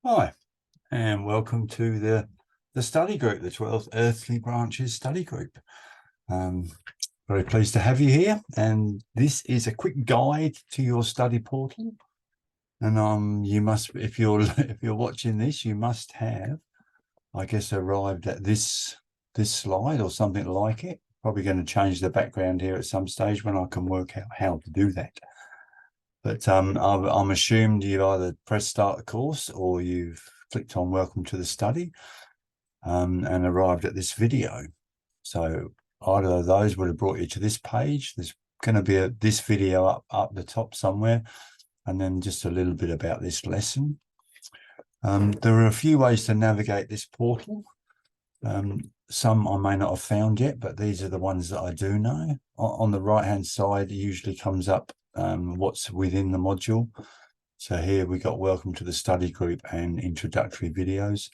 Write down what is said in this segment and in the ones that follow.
Hi, and welcome to the study group, the 12th Earthly Branches study group. Very pleased to have you here, and this is a quick guide to your study portal. And you must, if you're watching this, you must have, I guess, arrived at this slide or something like it. Probably going to change the background here at some stage when I can work out how to do that. But I'm assumed you've either pressed start the course or you've clicked on welcome to the study and arrived at this video. So either of those would have brought you to this page. There's going to be this video up the top somewhere, and then just a little bit about this lesson. There are a few ways to navigate this portal. Some I may not have found yet, but these are the ones that I do know. On the right hand side, it usually comes up what's within the module. So here we got welcome to the study group and introductory videos.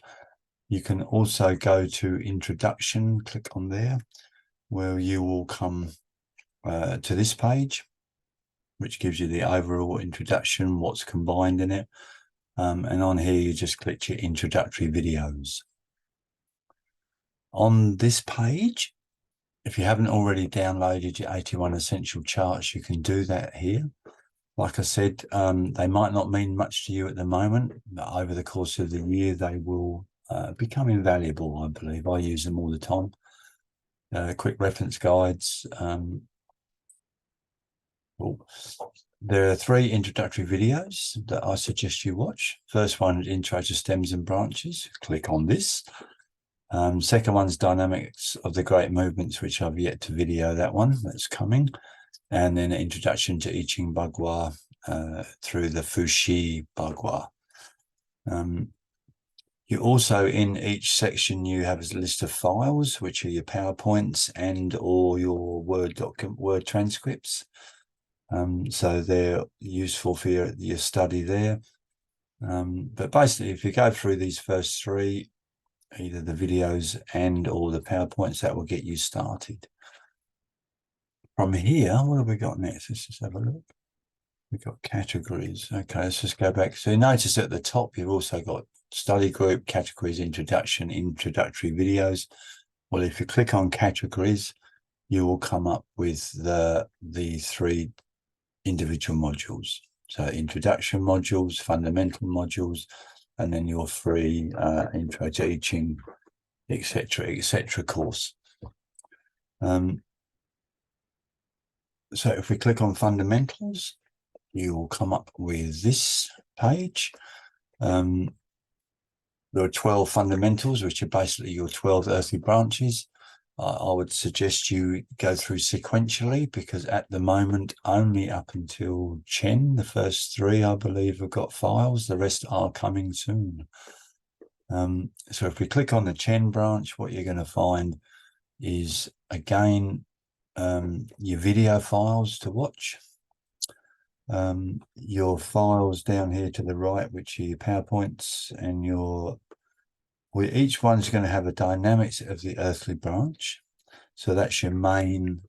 You can also go to introduction, click on there, where you will come to this page, which gives you the overall introduction, what's combined in it. And on here, you just click your introductory videos. On this page, if you haven't already downloaded your 81 essential charts, you can do that here. Like I said, they might not mean much to you at the moment, but over the course of the year, they will become invaluable, I believe. I use them all the time. Quick reference guides. There are 3 introductory videos that I suggest you watch. First one is Intro to Stems and Branches. Click on this. Second one's Dynamics of the Great Movements, which I've yet to video that one. That's coming. And then an Introduction to I Ching Bagua through the Fuxi Bagua. You also, in each section, you have a list of files, which are your PowerPoints and or your Word transcripts. So they're useful for your study there. But basically, if you go through these first 3, either the videos and or the PowerPoints, that will get you started. From here, what have we got next? Let's just have a look. We've got categories. Okay, let's just go back. So you notice at the top, you've also got study group, categories, introduction, introductory videos. Well, if you click on categories, you will come up with the 3 individual modules. So introduction modules, fundamental modules, and then your free intro to I Ching, etc. course. So if we click on fundamentals, you will come up with this page. There are 12 fundamentals, which are basically your 12 earthly branches. I would suggest you go through sequentially, because at the moment, only up until Chen, the first 3, I believe, have got files. The rest are coming soon. So if we click on the Chen branch, what you're going to find is, again, your video files to watch. Your files down here to the right, which are your PowerPoints, and each one's going to have a dynamics of the earthly branch. So that's your main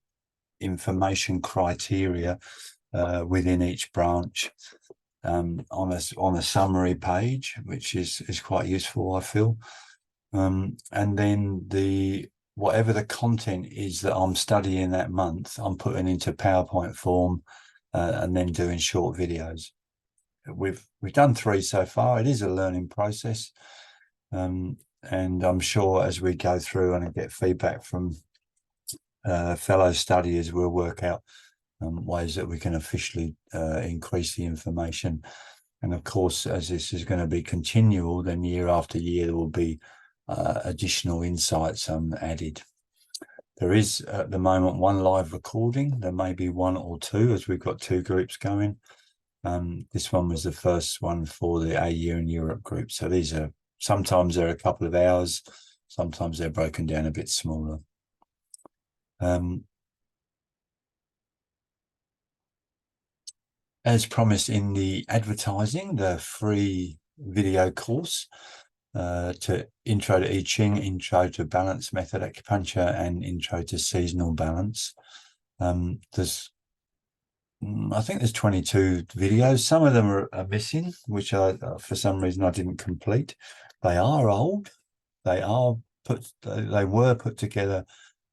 information criteria within each branch on a summary page, which is quite useful, I feel. And then whatever the content is that I'm studying that month, I'm putting into PowerPoint form and then doing short videos. We've done 3 so far. It is a learning process. And I'm sure as we go through and I get feedback from fellow studiers, we'll work out ways that we can officially increase the information. And of course, as this is going to be continual, then year after year, there will be additional insights added. There is at the moment 1 live recording. There may be 1 or 2, as we've got 2 groups going. This one was the first one for the AU and Europe group. So these are, sometimes they're a couple of hours, sometimes they're broken down a bit smaller. As promised in the advertising, the free video course to Intro to I Ching, Intro to Balance Method Acupuncture, and Intro to Seasonal Balance. There's I think there's 22 videos. Some of them are missing, which I, for some reason, I didn't complete. They are old. They are they were put together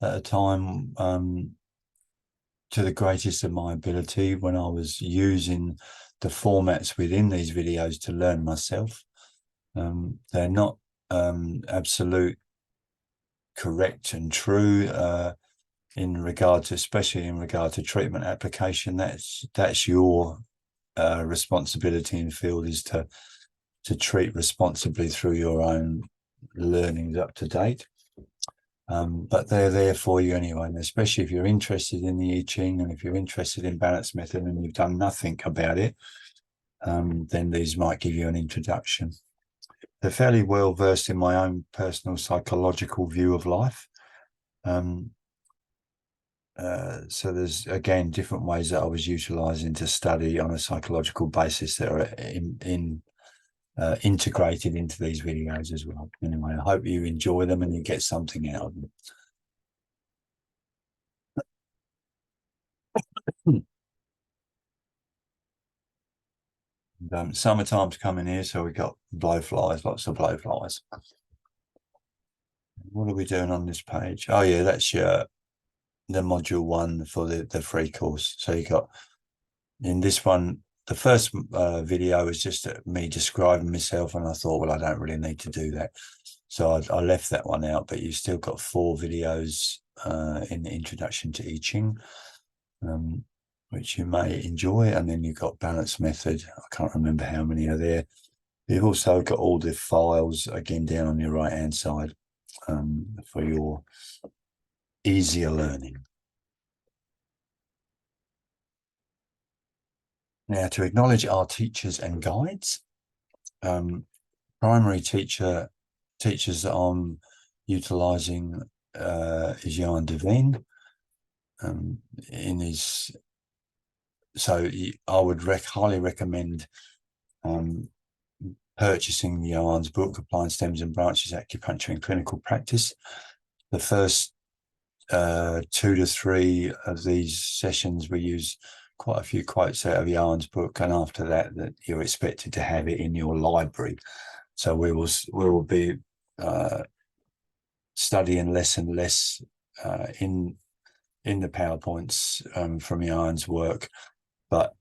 at a time to the greatest of my ability when I was using the formats within these videos to learn myself. They're not absolute correct and true in regard to, especially in regard to treatment application. That's your responsibility in field, is to treat responsibly through your own learnings up to date. But they're there for you anyway, and especially if you're interested in the I Ching and if you're interested in balance method and you've done nothing about it, then these might give you an introduction. They're fairly well versed in my own personal psychological view of life. So there's, again, different ways that I was utilizing to study on a psychological basis that are integrated into these videos as well. Anyway, I hope you enjoy them and you get something out of them. Summertime's coming here, so we got blowflies, lots of blowflies. What are we doing on this page? Oh yeah, that's the module 1 for the free course. So you got, in this one, the first video was just me describing myself, and I thought, well, I don't really need to do that, so I left that one out. But you've still got 4 videos in the introduction to I Ching, which you may enjoy, and then you've got balance method. I can't remember how many are there. You've also got all the files again down on your right hand side for your easier learning. Now, to acknowledge our teachers and guides, primary teachers that I'm utilising is Johan Devine. In his, so I would highly recommend purchasing Johan's book, Applying Stems and Branches, Acupuncture in Clinical Practice. The first 2 to 3 of these sessions, we use quite a few quotes out of Johan's book, and after that you're expected to have it in your library. So we will be studying less and less in the PowerPoints from Johan's work, but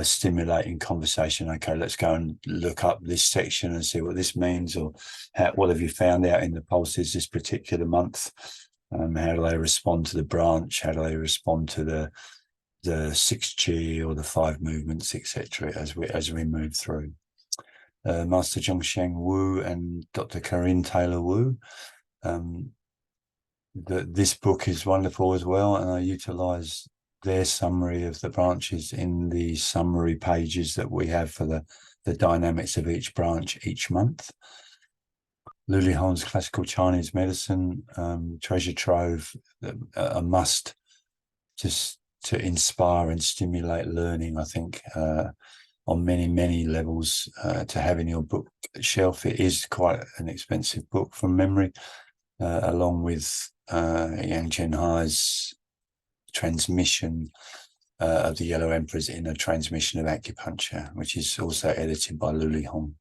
stimulating conversation. Okay, let's go and look up this section and see what this means, or what have you found out in the pulses this particular month? How do they respond to the branch? How do they respond to the 6 Chi or the 5 movements, etc. as we move through. Master Zhongsheng Wu and Dr. Corinne Taylor Wu. This book is wonderful as well, and I utilize their summary of the branches in the summary pages that we have for the dynamics of each branch each month. Lu Li Hong's Classical Chinese Medicine, treasure trove, a must just to inspire and stimulate learning, I think, on many levels, to have in your bookshelf. It is quite an expensive book from memory, along with Yang Chen-Hai's transmission of the Yellow Emperor's Inner Transmission of Acupuncture, which is also edited by Lu Li Hong.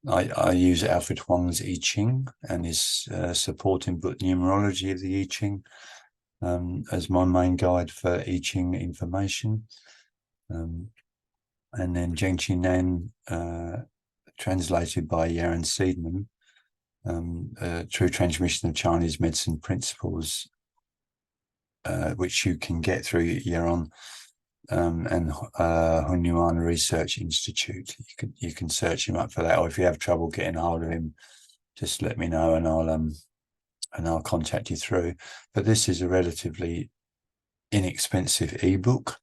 I use Alfred Huang's I Ching and his supporting book Numerology of the I Ching as my main guide for I Ching information. And then Zheng Qi Nan, translated by Yaron Seidman, True Transmission of Chinese Medicine Principles, which you can get through Yaron and Hunyuan Research Institute. You can search him up for that, or if you have trouble getting hold of him, just let me know and I'll contact you through. But this is a relatively inexpensive ebook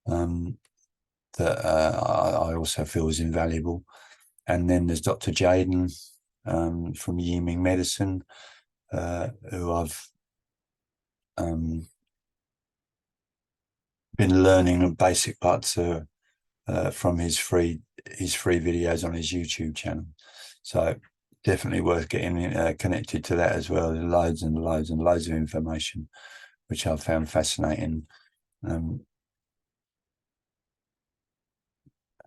that I also feel is invaluable. And then there's Dr. Jaden from Yiming Medicine, who I've been learning basic parts from his free videos on his YouTube channel. So definitely worth getting connected to that as well. There's loads of information which I've found fascinating.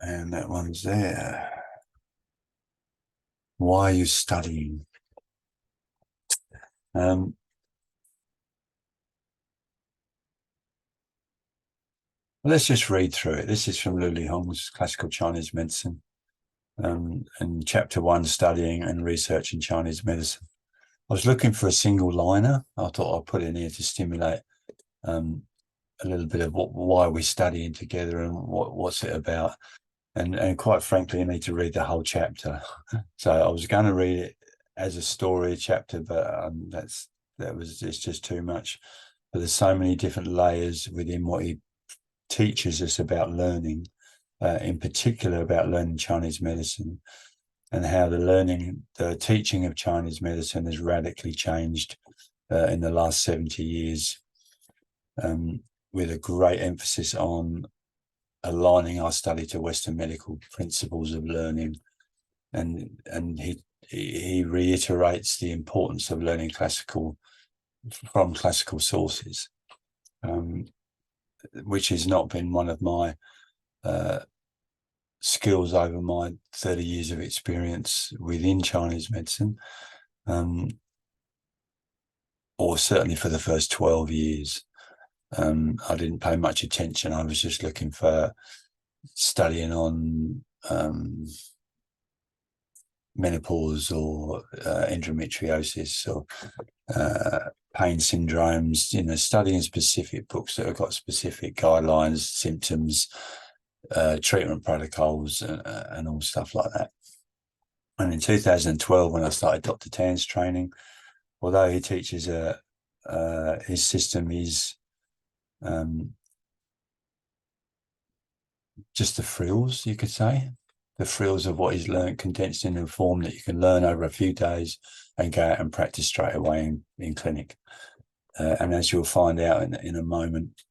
And that one's there. Why are you studying? Let's just read through it. This is from Lu Li Hong's Classical Chinese Medicine, and chapter 1, Studying and Research in Chinese Medicine. I was looking for a single liner. I thought I'd put in here to stimulate a little bit of why we're studying together and what's it about. And quite frankly, you need to read the whole chapter. So I was going to read it as a story chapter, but it's just too much. But there's so many different layers within what he teaches us about learning, in particular about learning Chinese medicine, and how the teaching of Chinese medicine has radically changed in the last 70 years, with a great emphasis on aligning our study to Western medical principles of learning. And he reiterates the importance of learning from classical sources, which has not been one of my skills over my 30 years of experience within Chinese medicine, or certainly for the first 12 years. I didn't pay much attention. I was just looking for studying on menopause or endometriosis or pain syndromes, studying specific books that have got specific guidelines, symptoms, treatment protocols, and all stuff like that. And in 2012, when I started Dr. Tan's training, although he teaches his system is just the frills, you could say, the frills of what he's learned condensed in a form that you can learn over a few days and go out and practice straight away in clinic. And as you'll find out in a moment,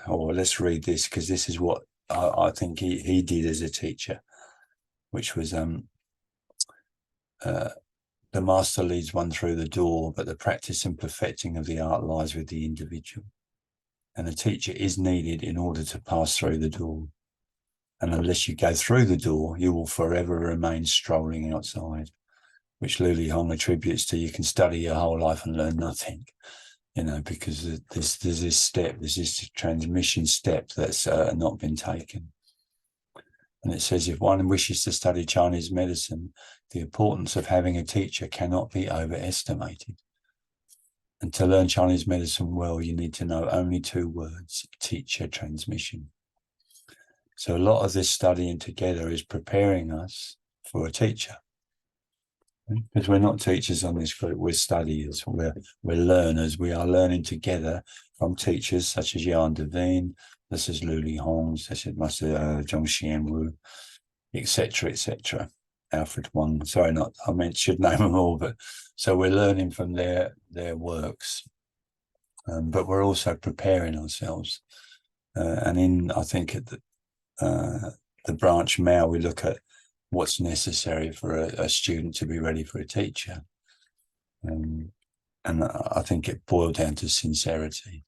or let's read this, because this is what I think he did as a teacher, which was the master leads one through the door, but the practice and perfecting of the art lies with the individual. And a teacher is needed in order to pass through the door. And unless you go through the door, you will forever remain strolling outside, which Lu Li Hong attributes to you can study your whole life and learn nothing, because there's this transmission step that's not been taken. And it says, if one wishes to study Chinese medicine, the importance of having a teacher cannot be overestimated. And to learn Chinese medicine well, you need to know only 2 words: teacher, transmission. So a lot of this studying together is preparing us for a teacher. Because we're not teachers on this group, we're studiers, we're learners. We are learning together from teachers such as Jan de Veen, this is Lu Li Hong, this is Master Zhongxian Wu, etc., etc. Alfred Wong. Sorry, should name them all, but so we're learning from their works, but we're also preparing ourselves. And I think at the branch Mao, we look at what's necessary for a student to be ready for a teacher. And I think it boiled down to sincerity.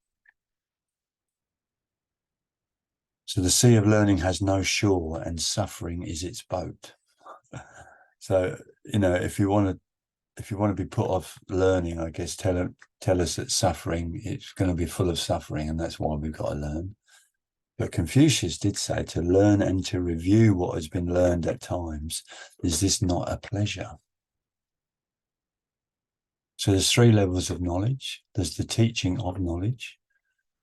So the sea of learning has no shore and suffering is its boat. So, if you want to be put off learning, I guess tell us that suffering, it's going to be full of suffering, and that's why we've got to learn. But Confucius did say to learn and to review what has been learned at times. Is this not a pleasure? So there's 3 levels of knowledge. There's the teaching of knowledge.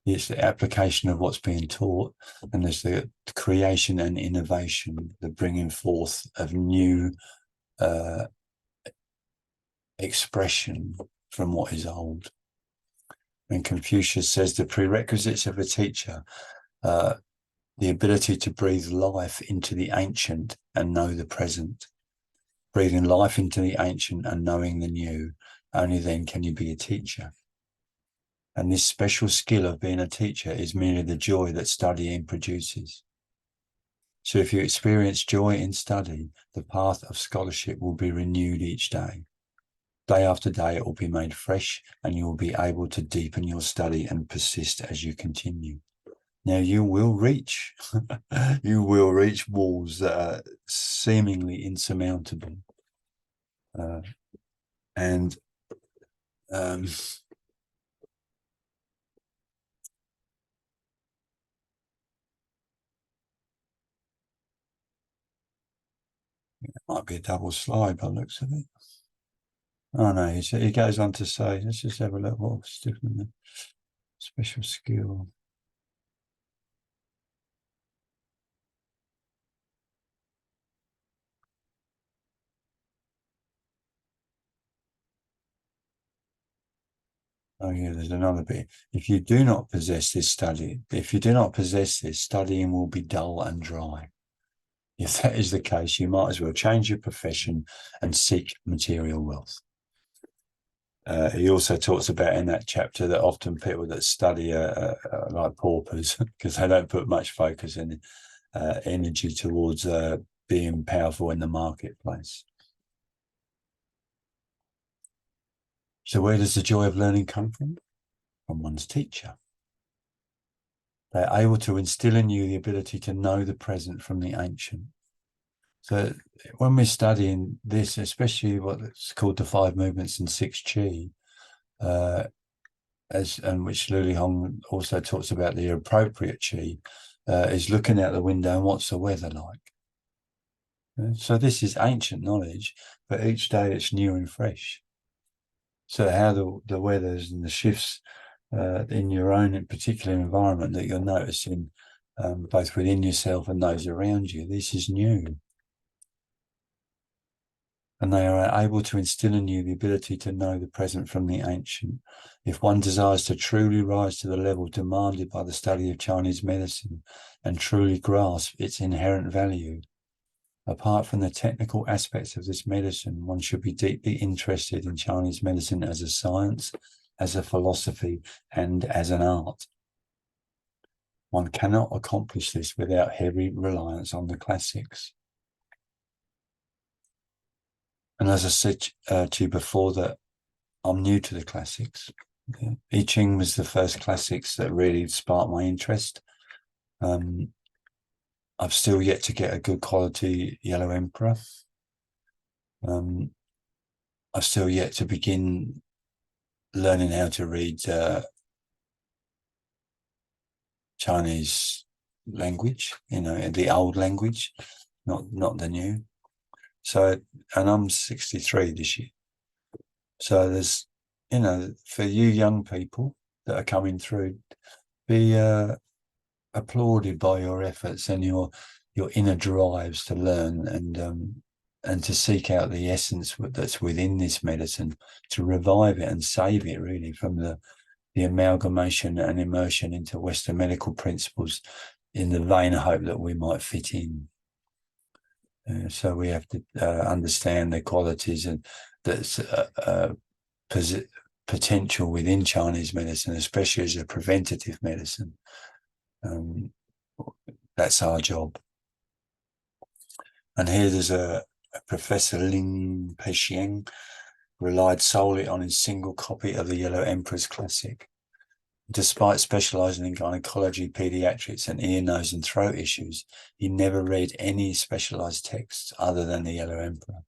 It's the application of what's being taught. And there's the creation and innovation, the bringing forth of new expression from what is old. And Confucius says the prerequisites of a teacher, the ability to breathe life into the ancient and know the present. Breathing life into the ancient and knowing the new, only then can you be a teacher. And this special skill of being a teacher is merely the joy that studying produces. So if you experience joy in study, the path of scholarship will be renewed each day. Day after day, it will be made fresh, and you will be able to deepen your study and persist as you continue. Now you will reach, you will reach walls that are seemingly insurmountable, and it might be a double slide by the looks of it. Oh no, he goes on to say, let's just have a look what's different there. Special skill. Oh yeah, there's another bit. If you do not possess this, studying will be dull and dry. If that is the case, you might as well change your profession and seek material wealth. He also talks about in that chapter that often people that study are like paupers because they don't put much focus and energy towards being powerful in the marketplace. So where does the joy of learning come from? From one's teacher. They're able to instill in you the ability to know the present from the ancient. So when we're studying this, especially what's called the 5 movements and 6 Qi, and which Lu Lihong also talks about the appropriate Qi, is looking out the window and what's the weather like. So this is ancient knowledge, but each day it's new and fresh. So how the weathers and the shifts in your own particular environment that you're noticing, both within yourself and those around you, this is new. And they are able to instill in you the ability to know the present from the ancient. If one desires to truly rise to the level demanded by the study of Chinese medicine and truly grasp its inherent value, apart from the technical aspects of this medicine, one should be deeply interested in Chinese medicine as a science, as a philosophy, and as an art. One cannot accomplish this without heavy reliance on the classics. And as I said to you before, that I'm new to the classics. Okay. I Ching was the first classics that really sparked my interest. I've still yet to get a good quality Yellow Emperor. I've still yet to begin learning how to read Chinese language, the old language, not the new. So, and I'm 63 this year. So there's, for you young people that are coming through, be applauded by your efforts and your inner drives to learn and to seek out the essence that's within this medicine, to revive it and save it really from the amalgamation and immersion into Western medical principles in the vain hope that we might fit in. So we have to understand the qualities and that's potential within Chinese medicine, especially as a preventative medicine. That's our job. And here there's a Professor Lin Peixiang relied solely on his single copy of the Yellow Emperor's Classic. Despite specializing in gynecology, pediatrics, and ear, nose, and throat issues, he never read any specialized texts other than the Yellow Emperor.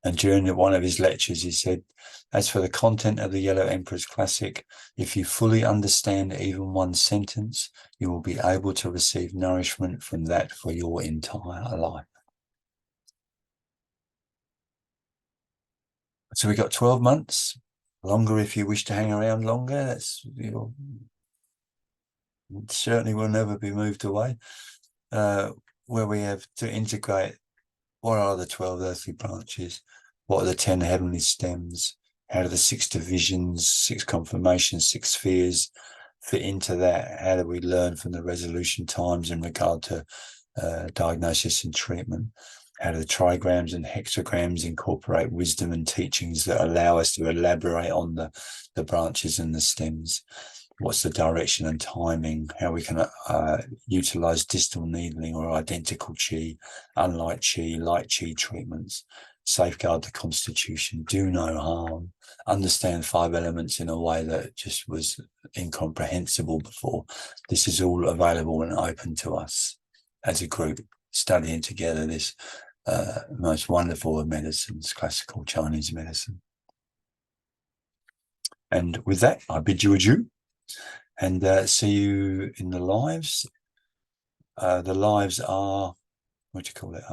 And during one of his lectures, he said, as for the content of the Yellow Emperor's Classic, if you fully understand even one sentence, you will be able to receive nourishment from that for your entire life. So we got 12 months, longer if you wish to hang around longer. That's, certainly will never be moved away, where we have to integrate what are the 12 earthly branches, what are the 10 heavenly stems, how do the 6 divisions, 6 confirmations, 6 spheres fit into that, how do we learn from the resolution times in regard to diagnosis and treatment, how do the trigrams and hexagrams incorporate wisdom and teachings that allow us to elaborate on the branches and the stems, what's the direction and timing, how we can utilize distal needling or identical Qi, unlike Qi, light Qi treatments, safeguard the Constitution, do no harm, understand 5 elements in a way that just was incomprehensible before. This is all available and open to us as a group, studying together this most wonderful of medicines, classical Chinese medicine. And with that, I bid you adieu and see you in the lives. The lives are, what do you call it?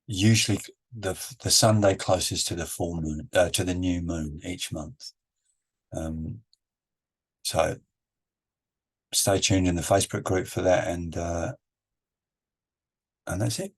Usually the Sunday closest to the full moon, to the new moon each month. So stay tuned in the Facebook group for that, and that's it.